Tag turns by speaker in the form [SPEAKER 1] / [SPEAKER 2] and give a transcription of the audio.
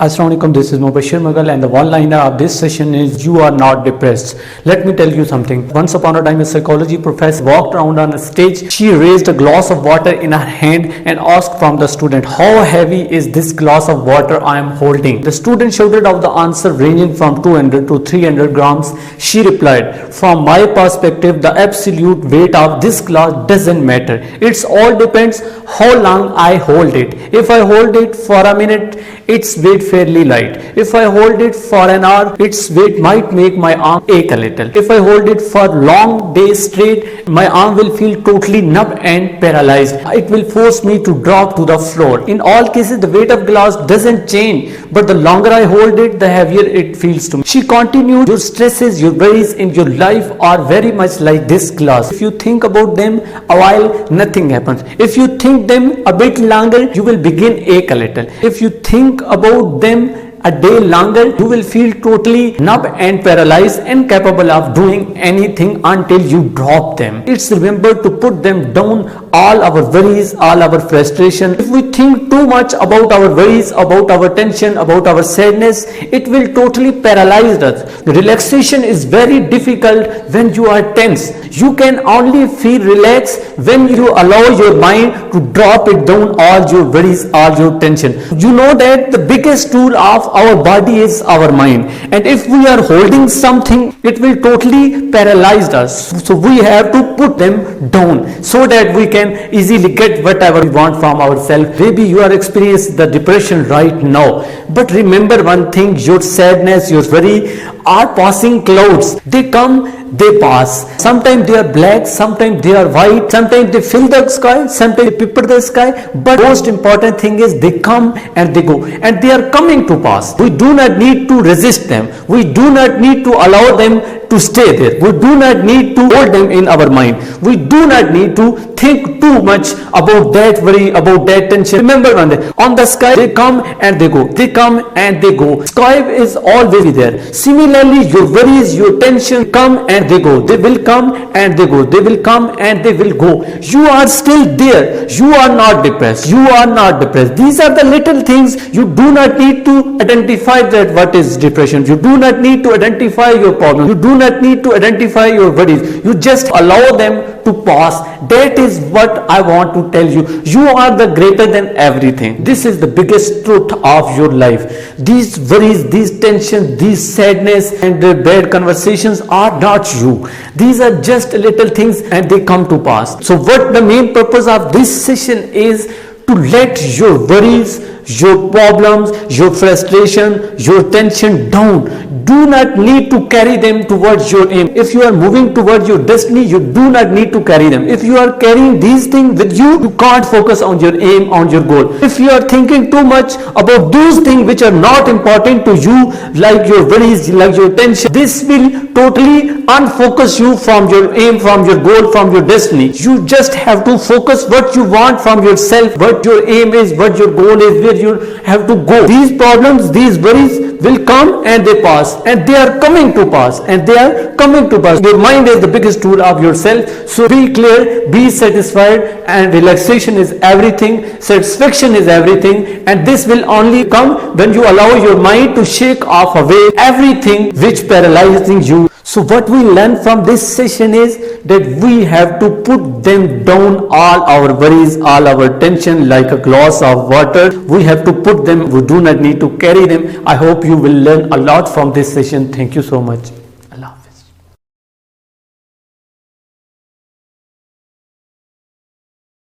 [SPEAKER 1] Assalamu alaikum, this is Mubashar Mughal, and the one liner of this session is you are not depressed. Let me tell you something. Once upon a time a psychology professor walked around on a stage. She raised a glass of water in her hand and asked from the student, how heavy is this glass of water I am holding? The student shouted out the answer ranging from 200 to 300 grams. She replied, from my perspective the absolute weight of this glass doesn't matter. It's all depends how long I hold it. If I hold it for a minute, its weight fairly light. If I hold it for an hour, its weight might make my arm ache a little. If I hold it for long days straight, my arm will feel totally numb and paralyzed. It will force me to drop to the floor. In all cases, the weight of glass doesn't change, but the longer I hold it, the heavier it feels to me. She continued, your stresses, your worries in your life are very much like this glass. If you think about them a while, nothing happens. If you think them a bit longer, you will begin ache a little. If you think about them a day longer, you will feel totally numb and paralyzed, incapable of doing anything until you drop them. It's remember to put them down, all our worries, all our frustration. If we think too much about our worries, about our tension, about our sadness, it will totally paralyze us. Relaxation is very difficult when you are tense. You can only feel relaxed when you allow your mind to drop it down, all your worries, all your tension. You know that the biggest tool of our body is our mind, and if we are holding something, it will totally paralyze us. So we have to put them down so that we can easily get whatever we want from ourselves. Maybe you are experiencing the depression right now, but remember one thing, your sadness, your worry are passing clouds. They come, they pass. Sometimes they are black, sometimes they are white, sometimes they fill the sky, sometimes they pepper the sky, but most important thing is they come and they go, and they are coming to pass. We do not need to resist them. We do not need to allow them to stay there. We do not need to hold them in our mind. We do not need to think too much about that worry, about that tension. Remember one day, on the sky they come and they go, they come and they go. Sky is always there. Similarly, your worries, your tension come and they go. They will come and they go. They will come and they will go. You are still there. You are not depressed. You are not depressed. These are the little things. You do not need to identify that what is depression. You do not need to identify your problem. You do not need to identify your worries. You just allow them to pass. That is what I want to tell you. You are the greater than everything. This is the biggest truth of your life. These worries, these tensions, these sadness and the bad conversations are not you. These are just little things and they come to pass. So what the main purpose of this session is to let your worries, your problems, your frustration, your tension down. Do not need to carry them towards your aim. If you are moving towards your destiny, you do not need to carry them. If you are carrying these things with you, you can't focus on your aim, on your goal. If you are thinking too much about those things which are not important to you, like your worries, like your tension, this will totally unfocus you from your aim, from your goal, from your destiny. You just have to focus what you want from yourself, what your aim is, what your goal is, where you have to go. These problems, these worries will come and they pass, and they are coming to pass, and they are coming to pass. Your mind is the biggest tool of yourself. So be clear, be satisfied, and relaxation is everything, satisfaction is everything, and this will only come when you allow your mind to shake off away everything which paralyzing you. So what we learn from this session is that we have to put them down, all our worries, all our tension, like a glass of water. We have to put them. We do not need to carry them. I hope you will learn a lot from this session. Thank you so much.